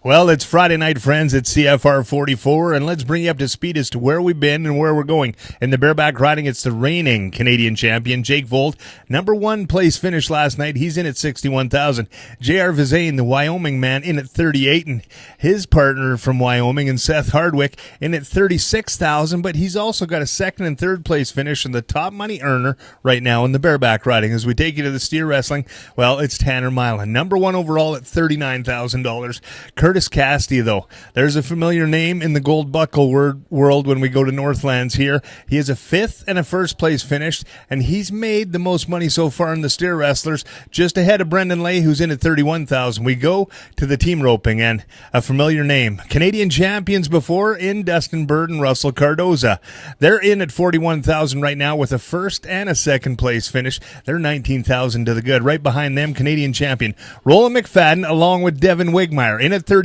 Well, it's Friday night, friends, at CFR 44, and let's bring you up to speed as to where we've been and where we're going. In the bareback riding, it's the reigning Canadian champion, Jake Volt. Number one place finish last night. He's in at $61,000. J.R. Vizane, the Wyoming man, in at $38,000, and his partner from Wyoming, and Seth Hardwick, in at $36,000, but he's also got a second and third place finish and the top money earner right now in the bareback riding. As we take you to the steer wrestling, well, it's Tanner Milan, number one overall at $39,000. Curtis Casti, though, there's a familiar name in the gold buckle world when we go to Northlands here. He has a fifth and a first place finish, and he's made the most money so far in the steer wrestlers, just ahead of Brendan Lay, who's in at $31,000. We go to the team roping, and a familiar name. Canadian champions before in Dustin Bird and Russell Cardoza. They're in at $41,000 right now with a first and a second place finish. They're $19,000 to the good. Right behind them, Canadian champion Roland McFadden along with Devin Wigmeyer in at $34,000,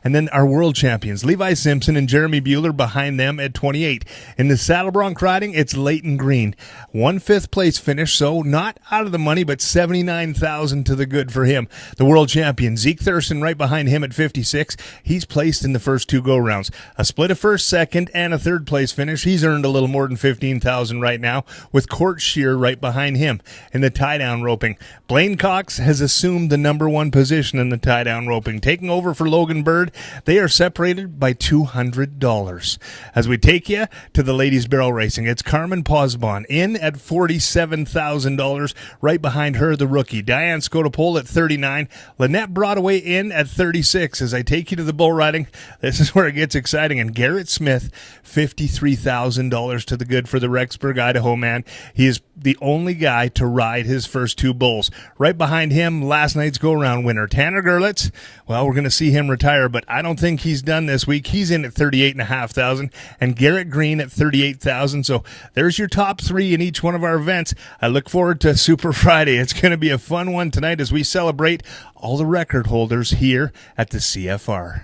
and then our world champions Levi Simpson and Jeremy Bueller behind them at $28,000. In the saddle bronc riding, it's Leighton Green, one fifth place finish, so not out of the money, but $79,000 to the good for him. The world champion Zeke Thurston right behind him at $56,000. He's placed in the first two go rounds, a split of first, second, and a third place finish. He's earned a little more than $15,000 right now, with Court Shear right behind him. In the tie down roping, Blaine Cox has assumed the number one position in the tie down roping, taking over for Logan Bird. They are separated by $200. As we take you to the ladies barrel racing, it's Carmen Posbon in at $47,000. Right behind her, the rookie Diane Scotopole at $39,000. Lynette Broadway in at $36,000. As I take you to the bull riding, this is where it gets exciting. And Garrett Smith, $53,000 to the good for the Rexburg, Idaho man. He is the only guy to ride his first two bulls. Right behind him, last night's go-around winner, Tanner Gerlitz. Well, we're going to see him retire, but I don't think he's done this week. He's in at $38,500, and Garrett Green at $38,000. So there's your top three in each one of our events. I look forward to Super Friday. It's going to be a fun one tonight as we celebrate all the record holders here at the CFR.